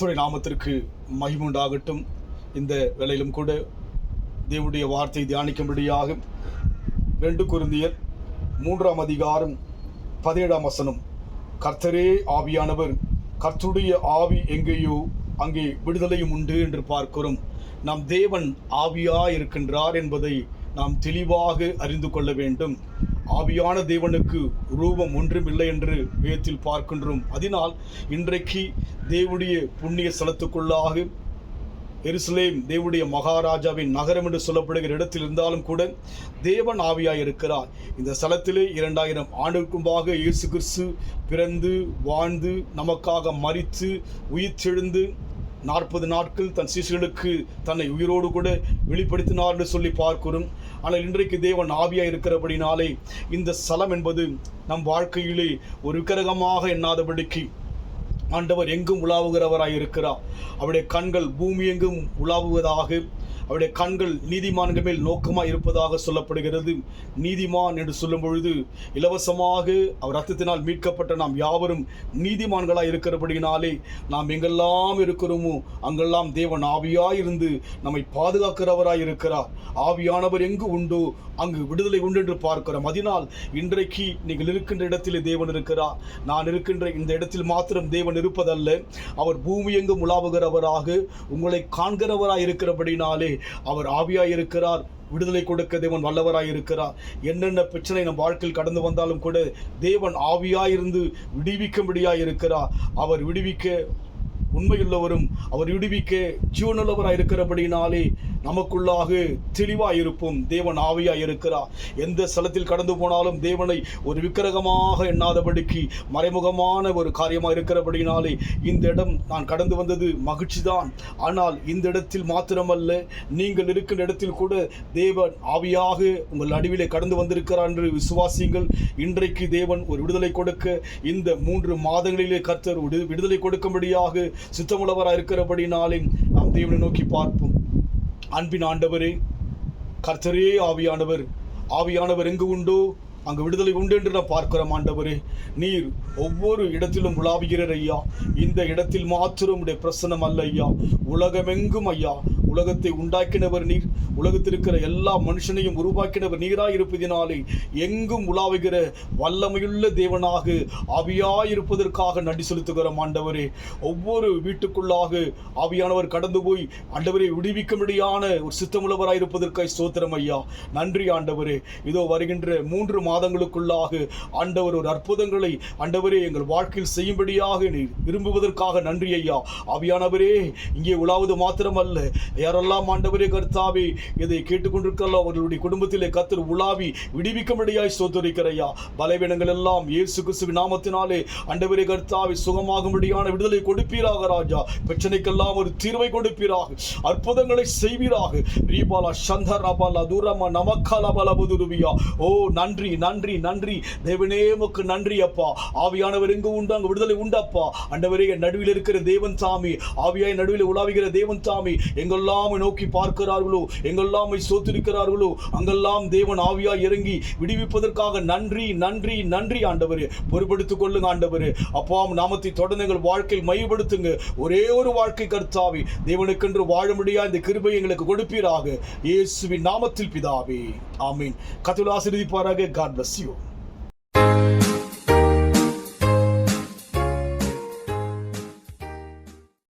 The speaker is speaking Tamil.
கர்த்தருடைய நாமத்திற்கு மகிமை உண்டாகட்டும். இந்த வேளையிலும் கூட தேவனுடைய வார்த்தை தியானிக்கும்படியாக 2 கொரிந்தியர் 3 அதிகாரம் 17 வசனம், கர்த்தரே ஆவியானவர், கர்த்தருடைய ஆவி எங்கேயோ அங்கே விடுதலையும் உண்டு என்று பார்க்கிறோம். நம் தேவன் ஆவியாயிருக்கின்றார் என்பதை நாம் தெளிவாக அறிந்து கொள்ள வேண்டும். ஆவியான தேவனுக்கு ரூபம் ஒன்றுமில்லை என்று வேதத்தில் பார்க்கின்றோம். அதனால் இன்றைக்கு தேவனுடைய புண்ணிய ஸ்தலத்துக்குள்ளாக எருசலேம் தேவனுடைய மகாராஜாவின் நகரம் என்று சொல்லப்படுகிற இடத்தில் இருந்தாலும் கூட தேவன் ஆவியாய் இருக்கிறார். இந்த ஸ்தலத்திலே 2000 ஆண்டுகளுக்கு முன்பாக இயேசு கிறிஸ்து பிறந்து வாழ்ந்து நமக்காக மரித்து உயிர்த்தெழுந்து 40 நாட்கள் தன் சீஷர்களுக்கு தன்னை உயிரோடு கூட வெளிப்படுத்தினார் என்று சொல்லி பார்க்கிறோம். ஆனால் இன்றைக்கு தேவன் ஆவியாய் இருக்கிறபடினாலே இந்த ஸ்தலம் என்பது நம் வாழ்க்கையிலே ஒரு விக்கிரகமாக எண்ணாதபடிக்கு ஆண்டவர் எங்கும் உலாவுகிறவராய் இருக்கிறார். அவருடைய கண்கள் பூமி எங்கும் உலாவுவதாக, அவருடைய கண்கள் நீதிமான்கள் மேல் நோக்கமாக இருப்பதாக சொல்லப்படுகிறது. நீதிமான் என்று சொல்லும் பொழுது இலவசமாக அவர் ரத்தத்தினால் மீட்கப்பட்ட நாம் யாவரும் நீதிமான்களாய் இருக்கிறபடினாலே நாம் எங்கெல்லாம் இருக்கிறோமோ அங்கெல்லாம் தேவன் ஆவியாய் இருந்து நம்மை பாதுகாக்கிறவராய் இருக்கிறார். ஆவியானவர் எங்கு உண்டோ அங்கு விடுதலை உண்டு என்று பார்க்கிறோம். அதனால் இன்றைக்கு நீங்கள் இருக்கின்ற இடத்திலே தேவன் இருக்கிறார். நான் இருக்கின்ற இந்த இடத்தில் மாத்திரம் தேவன் இருப்பதல்ல, அவர் பூமி எங்கும் உலாவுகிறவராக உங்களை காண்கிறவராய் இருக்கிறபடினாலே அவர் ஆவியாய் இருக்கிறார். விடுதலை கொடுக்க தேவன் வல்லவராய் இருக்கிறார். என்னென்ன பிரச்சனை நம் வாழ்க்கையில் கடந்து வந்தாலும் கூட தேவன் ஆவியாயிருந்து விடுவிக்கும்படியாய் இருக்கிறார். அவர் விடுவிக்க உண்மையுள்ளவரும் அவர் விடுவிக்க ஜீவனுள்ளவராய் இருக்கிறபடினாலே நமக்குள்ளாக தெளிவாய் இருப்போம். தேவன் ஆவியாய் இருக்கிறார். எந்த ஸ்தலத்தில் கடந்து போனாலும் தேவனை ஒரு விக்கிரகமாக எண்ணாதபடிக்கு மறைமுகமான ஒரு காரியமாக இருக்கிறபடினாலே இந்த இடம் நான் கடந்து வந்தது மகிழ்ச்சி தான். ஆனால் இந்த இடத்தில் மாத்திரமல்ல, நீங்கள் இருக்கின்ற இடத்தில் கூட தேவன் ஆவியாக உங்கள் நடுவிலே கடந்து வந்திருக்கிறார் என்று விசுவாசியுங்கள். இன்றைக்கு தேவன் ஒரு விடுதலை கொடுக்க இந்த 3 மாதங்களிலே கர்த்தர் விடுதலை கொடுக்கும்படியாக சித்தமுள்ளவராக இருக்கிறபடினாலே நாம் தேவனை நோக்கி பார்ப்போம். அன்பின் ஆண்டவரே, கர்த்தரே ஆவியானவர், ஆவியானவர் எங்கு உண்டோ அங்கு விடுதலை உண்டு என்று நான் பார்க்கிறோம். ஆண்டவரே, நீர் ஒவ்வொரு இடத்திலும் உலாவுகிறீர் ஐயா. இந்த இடத்தில் மாத்திரம் உடைய பிரசன்னம் அல்ல ஐயா, உலகமெங்கும் ஐயா. உலகத்தை உண்டாக்கினவர் நீர், உலகத்தில் இருக்கிற எல்லா மனுஷனையும் உருவாக்கினவர் நீராய் இருப்பதினாலே எங்கும் உலாவுகிற வல்லமையுள்ள தேவனாக ஆவியாயிருப்பதற்காக நன்றி செலுத்துகிறோம். ஆண்டவரே, ஒவ்வொரு வீட்டுக்குள்ளாக ஆவியானவர் கடந்து போய் ஆண்டவரை விடுவிக்கும்படியான ஒரு சித்தமுள்ளவராய் இருப்பதற்காக ஸ்தோத்திரம் ஐயா. நன்றி ஆண்டவரே. இதோ வருகின்ற 3 மாதங்களுக்குள்ளாக ஆண்டவர் ஒரு அற்புதங்களை ஆண்டவரே எங்கள் வாழ்க்கையில் செய்யும்படியாக நீர் விரும்புவதற்காக நன்றி ஐயா. ஆவியானவரே, இங்கே உலாவது மாத்திரமல்ல, யாரெல்லாம் ஆண்டவரே கர்த்தாவே இதை கேட்டுக்கொண்டிருக்கிறோம் அவர்களுடைய குடும்பத்திலே கர்த்தர் உலாவி விடுவிக்கும்படியாய் ஸ்தோத்திரிக்கிறையா. பலவீனங்கள் எல்லாம் இயேசு கிறிஸ்துவின் நாமத்தினாலே ஆண்டவரே கர்த்தாவே சுகமாகும்படியான விடுதலை கொடுப்பீராக ராஜா. பிரச்சனைக்கெல்லாம் ஒரு தீர்வை கொடுப்பீராக, அற்புதங்களை செய்வீராக. ரீபாலா சந்தரபாலா தூரமா நமக்காலா பலபுதுருவியா. ஓ நன்றி நன்றி நன்றி தேவனே, உமக்கு நன்றி அப்பா. ஆவியானவர் எங்கு உண்டு அங்கு விடுதலை உண்டப்பா. ஆண்டவரே, நடுவில் இருக்கிற தேவன் தாமி, ஆவியாய் நடுவில் உலாவுகிற தேவன் தாமி எங்கெல்லாம் நோக்கி பார்க்கிறார்களோ, எங்கெல்லாம் சோத்திருக்கிறார்களோ அங்கெல்லாம் தேவன் ஆவியாய் இறங்கி விடுவிப்பதற்காக நன்றி நன்றி நன்றி ஆண்டவரே. பொறுப்படுத்திக் கொள்ளுங்க ஆண்டவரே. அப்பாவும் நாமத்தை தொடர்ந்து எங்கள் வாழ்க்கையில் மையப்படுத்துங்க. ஒரே ஒரு வாழ்க்கை கர்த்தாவே, தேவனுக்கென்று வாழ முடியாத இந்த கிருபை எங்களுக்கு கொடுப்பீராக. இயேசுவின் நாமத்தில் பிதாவே, ஆமீன். கர்த்தர் ஆசீர்வதிப்பாராக. God bless you.